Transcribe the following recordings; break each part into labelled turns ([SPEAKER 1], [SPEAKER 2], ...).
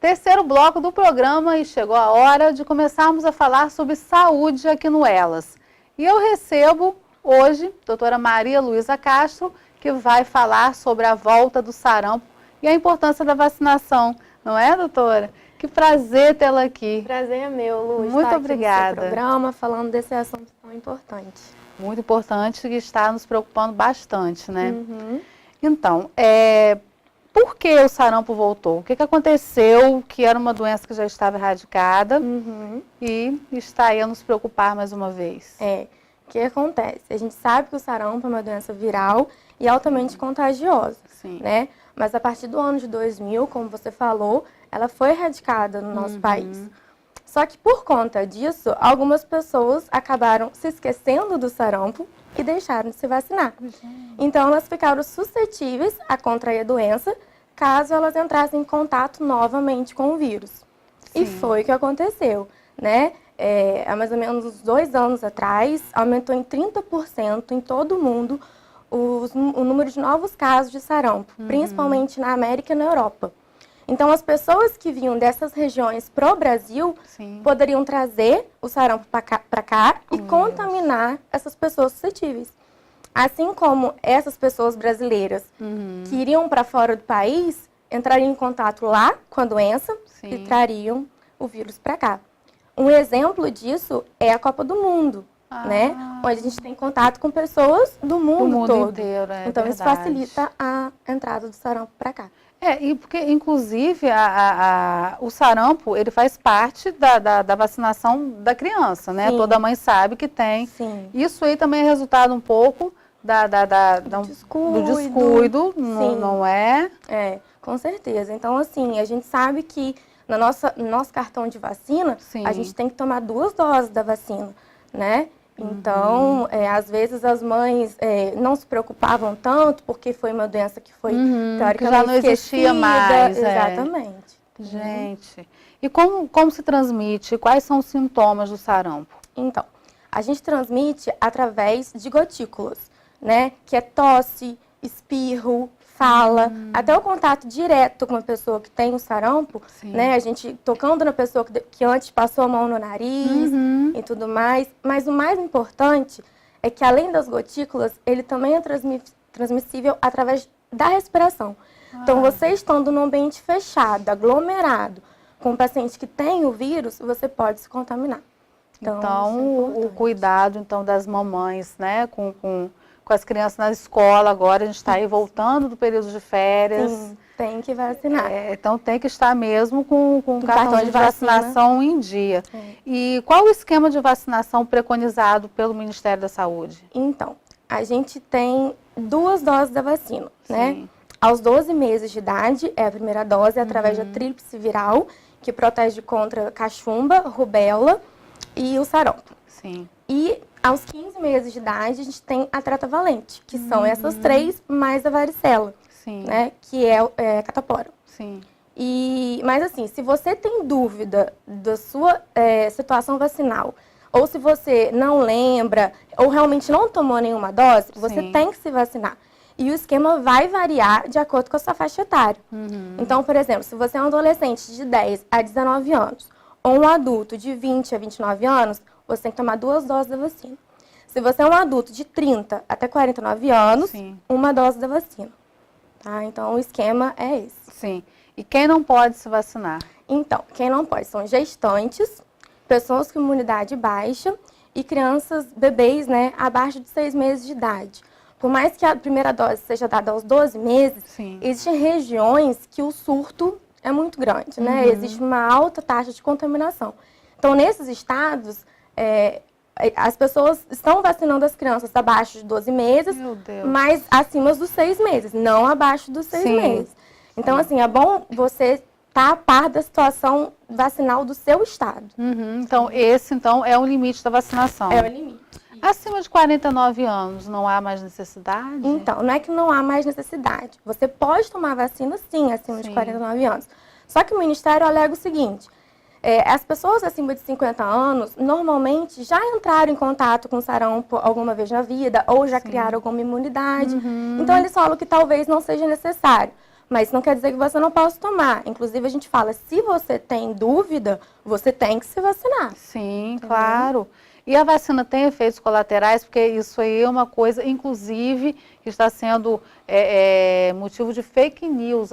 [SPEAKER 1] Terceiro bloco do programa e chegou a hora de começarmos a falar sobre saúde aqui no Elas. E eu recebo hoje a doutora Maria Luísa Castro, que vai falar sobre a volta do sarampo e a importância da vacinação. Não é, doutora? Que prazer tê-la aqui.
[SPEAKER 2] Prazer é meu, Lu.
[SPEAKER 1] Muito obrigada.
[SPEAKER 2] Aqui no seu programa falando desse assunto tão importante.
[SPEAKER 1] Muito importante e está nos preocupando bastante, né? Então, por que o sarampo voltou? O que aconteceu? Que era uma doença que já estava erradicada e está aí a nos preocupar mais uma vez.
[SPEAKER 2] O que acontece? A gente sabe que o sarampo é uma doença viral e altamente contagiosa, né? Mas a partir do ano de 2000, como você falou, ela foi erradicada no nosso país. Só que por conta disso, algumas pessoas acabaram se esquecendo do sarampo e deixaram de se vacinar. Então elas ficaram suscetíveis a contrair a doença caso elas entrassem em contato novamente com o vírus. E foi o que aconteceu, né? Há mais ou menos uns 2 anos atrás, aumentou em 30% em todo o mundo o número de novos casos de sarampo, principalmente na América e na Europa. Então, as pessoas que vinham dessas regiões para o Brasil poderiam trazer o sarampo para cá e contaminar essas pessoas suscetíveis. Assim como essas pessoas brasileiras que iriam para fora do país, entrariam em contato lá com a doença e trariam o vírus para cá. Um exemplo disso é a Copa do Mundo, né? Onde a gente tem contato com pessoas do mundo todo.
[SPEAKER 1] Inteiro,
[SPEAKER 2] então, isso facilita a entrada do sarampo para cá.
[SPEAKER 1] E porque, inclusive, o sarampo, ele faz parte da vacinação da criança, né? Toda mãe sabe que tem. Isso aí também é resultado um pouco do descuido, não é?
[SPEAKER 2] Com certeza. Então, assim, a gente sabe que no nosso cartão de vacina, a gente tem que tomar 2 doses da vacina, né? Então, às vezes as mães não se preocupavam tanto, porque foi uma doença que foi, teoricamente,
[SPEAKER 1] já não existia mais.
[SPEAKER 2] Exatamente.
[SPEAKER 1] Gente, e como se transmite? Quais são os sintomas do sarampo?
[SPEAKER 2] Então, a gente transmite através de gotículas, né? Que é tosse, espirro, fala, até o contato direto com uma pessoa que tem o sarampo, né? A gente tocando na pessoa que antes passou a mão no nariz e tudo mais. Mas o mais importante é que, além das gotículas, ele também é transmissível através da respiração. Então, você estando num ambiente fechado, aglomerado, com um paciente que tem o vírus, você pode se contaminar.
[SPEAKER 1] Então o cuidado das mamães, né, com as crianças na escola agora, a gente está aí voltando do período de férias.
[SPEAKER 2] Sim, tem que vacinar.
[SPEAKER 1] Então tem que estar mesmo com o cartão de vacinação em dia. E qual o esquema de vacinação preconizado pelo Ministério da Saúde?
[SPEAKER 2] Então, a gente tem 2 doses da vacina, né? Aos 12 meses de idade é a primeira dose, através da tríplice viral, que protege contra cachumba, rubéola e o sarampo. E aos 15 meses de idade, a gente tem a tratavalente, que são essas 3 mais a varicela, né? Que é catapora. Mas assim, se você tem dúvida da sua situação vacinal, ou se você não lembra, ou realmente não tomou nenhuma dose, você tem que se vacinar. E o esquema vai variar de acordo com a sua faixa etária. Então, por exemplo, se você é um adolescente de 10 a 19 anos, ou um adulto de 20 a 29 anos, você tem que tomar 2 doses da vacina. Se você é um adulto de 30 até 49 anos, 1 dose da vacina. Tá? Então, o esquema é esse.
[SPEAKER 1] E quem não pode se vacinar?
[SPEAKER 2] Então, quem não pode são gestantes, pessoas com imunidade baixa e crianças, bebês, né, abaixo de 6 meses de idade. Por mais que a primeira dose seja dada aos 12 meses, existem regiões que o surto é muito grande, né? Existe uma alta taxa de contaminação. Então, nesses estados, as pessoas estão vacinando as crianças abaixo de 12 meses, mas acima dos 6 meses, não abaixo dos 6 meses. Então, assim, é bom você estar a par da situação vacinal do seu estado.
[SPEAKER 1] Então, esse é o limite da vacinação.
[SPEAKER 2] É o limite.
[SPEAKER 1] Acima de 49 anos, não há mais necessidade?
[SPEAKER 2] Então, não é que não há mais necessidade. Você pode tomar vacina, sim, acima de 49 anos. Só que o Ministério alega o seguinte: as pessoas acima de 50 anos, normalmente, já entraram em contato com sarampo alguma vez na vida, ou já criaram alguma imunidade. Então, eles falam que talvez não seja necessário. Mas não quer dizer que você não possa tomar. Inclusive, a gente fala, se você tem dúvida, você tem que se vacinar.
[SPEAKER 1] Sim, claro. E a vacina tem efeitos colaterais, porque isso aí é uma coisa, inclusive, que está sendo motivo de fake news.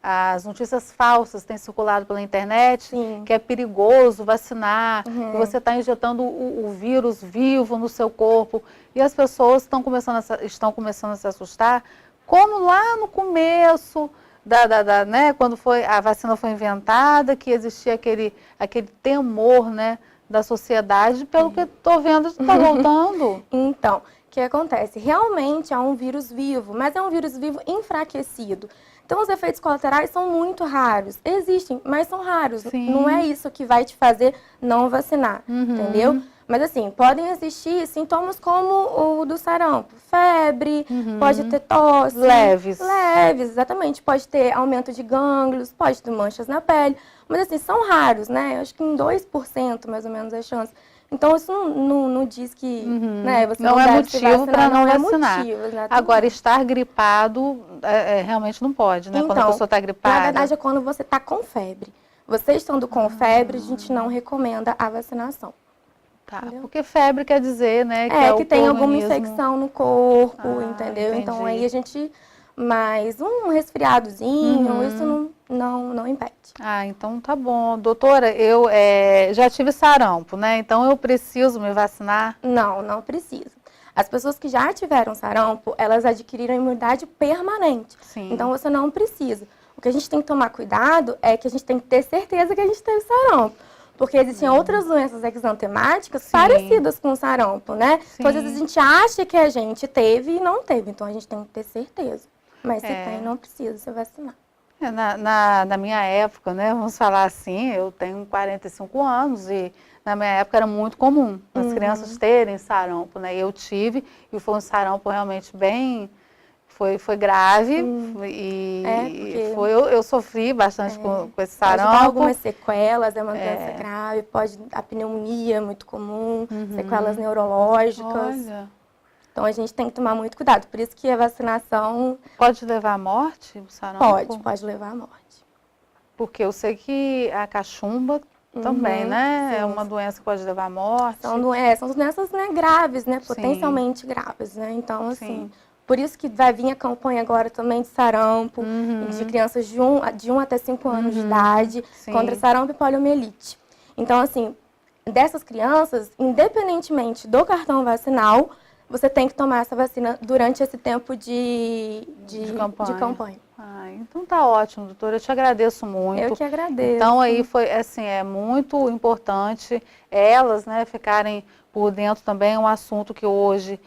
[SPEAKER 1] As notícias falsas têm circulado pela internet,
[SPEAKER 2] Sim.
[SPEAKER 1] que é perigoso vacinar, que você está injetando o vírus vivo no seu corpo. E as pessoas estão começando a se assustar, como lá no começo, né, quando a vacina foi inventada, que existia aquele temor, né, da sociedade, pelo que estou vendo, está voltando.
[SPEAKER 2] Então, o que acontece? Realmente é um vírus vivo, mas é um vírus vivo enfraquecido. Então, os efeitos colaterais são muito raros. Existem, mas são raros.
[SPEAKER 1] Sim.
[SPEAKER 2] Não é isso que vai te fazer não vacinar, entendeu? Mas assim, podem existir sintomas como o do sarampo. Febre, pode ter tosse.
[SPEAKER 1] Leves.
[SPEAKER 2] Leves, exatamente. Pode ter aumento de gânglios, pode ter manchas na pele. Mas assim, são raros, né? Eu acho que em 2% mais ou menos a chance. Então, isso não diz que né, você
[SPEAKER 1] não é motivo para não vacinar.
[SPEAKER 2] Motivo,
[SPEAKER 1] agora, estar gripado realmente não pode, né?
[SPEAKER 2] Então,
[SPEAKER 1] quando a pessoa está gripada.
[SPEAKER 2] Na verdade, é quando você está com febre. Você estando com febre, a gente não recomenda a vacinação.
[SPEAKER 1] Tá,
[SPEAKER 2] entendeu?
[SPEAKER 1] porque febre quer dizer, né,
[SPEAKER 2] que tem alguma infecção no corpo, entendeu?
[SPEAKER 1] Entendi.
[SPEAKER 2] Então aí a gente, mais um resfriadozinho, isso não impede.
[SPEAKER 1] Ah, então tá bom. Doutora, eu já tive sarampo, né? Então eu preciso me vacinar?
[SPEAKER 2] Não precisa. As pessoas que já tiveram sarampo, elas adquiriram imunidade permanente.
[SPEAKER 1] Sim.
[SPEAKER 2] Então você não precisa. O que a gente tem que tomar cuidado é que a gente tem que ter certeza que a gente teve sarampo. Porque existem outras doenças exantemáticas parecidas com o sarampo, né? Então, às vezes a gente acha que a gente teve e não teve. Então, a gente tem que ter certeza. Mas se tem, não precisa se vacinar.
[SPEAKER 1] Na minha época, né, vamos falar assim, eu tenho 45 anos e na minha época era muito comum as crianças terem sarampo, né? Eu tive e foi um sarampo realmente bem... Foi grave eu sofri bastante com esse sarampo.
[SPEAKER 2] Pode dar algumas sequelas, é uma doença grave, a pneumonia é muito comum, sequelas neurológicas.
[SPEAKER 1] Olha.
[SPEAKER 2] Então a gente tem que tomar muito cuidado, por isso que a vacinação...
[SPEAKER 1] Pode levar à morte o sarampo?
[SPEAKER 2] Pode levar à morte.
[SPEAKER 1] Porque eu sei que a cachumba também, né?
[SPEAKER 2] Sim.
[SPEAKER 1] É uma doença que pode levar à morte.
[SPEAKER 2] São doenças, né, graves, né? Potencialmente graves, né? Então, assim... Por isso que vai vir a campanha agora também de sarampo, de crianças de 1 até 5 anos de idade, contra sarampo e poliomielite. Então, assim, dessas crianças, independentemente do cartão vacinal, você tem que tomar essa vacina durante esse tempo de campanha.
[SPEAKER 1] Ah, então tá ótimo, doutora. Eu te agradeço muito.
[SPEAKER 2] Eu que agradeço.
[SPEAKER 1] Então aí foi assim, é muito importante elas, né, ficarem por dentro também. É um assunto que hoje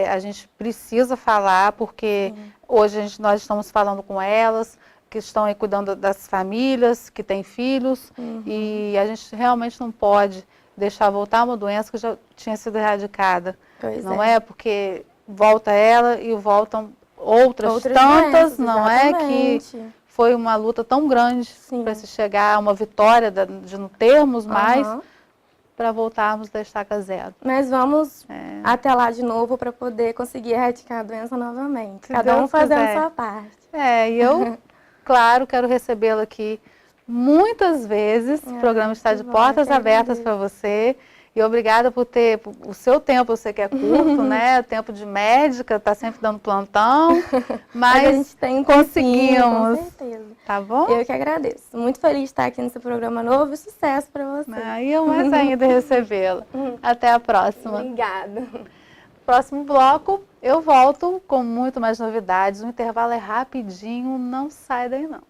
[SPEAKER 1] a gente precisa falar, porque hoje nós estamos falando com elas, que estão aí cuidando das famílias, que têm filhos, e a gente realmente não pode deixar voltar uma doença que já tinha sido erradicada. Não é? Porque volta ela e voltam outras tantas, não
[SPEAKER 2] exatamente.
[SPEAKER 1] É? Que foi uma luta tão grande para se chegar a uma vitória de não termos mais, para voltarmos da estaca zero.
[SPEAKER 2] Mas vamos até lá de novo para poder conseguir erradicar a doença novamente.
[SPEAKER 1] Se
[SPEAKER 2] Cada um
[SPEAKER 1] Deus
[SPEAKER 2] fazendo
[SPEAKER 1] quiser.
[SPEAKER 2] a sua parte.
[SPEAKER 1] E eu, claro, quero recebê-la aqui muitas vezes. O programa está de portas abertas para você. E obrigada por ter o seu tempo, eu sei que é curto, né? O tempo de médica, está sempre dando plantão, mas
[SPEAKER 2] a gente tem
[SPEAKER 1] conseguimos.
[SPEAKER 2] Com certeza.
[SPEAKER 1] Tá bom?
[SPEAKER 2] Eu que agradeço. Muito feliz de estar aqui nesse programa novo e sucesso para você.
[SPEAKER 1] E eu mais ainda recebê-la. Até a próxima.
[SPEAKER 2] Obrigada.
[SPEAKER 1] Próximo bloco, eu volto com muito mais novidades. O intervalo é rapidinho, não sai daí não.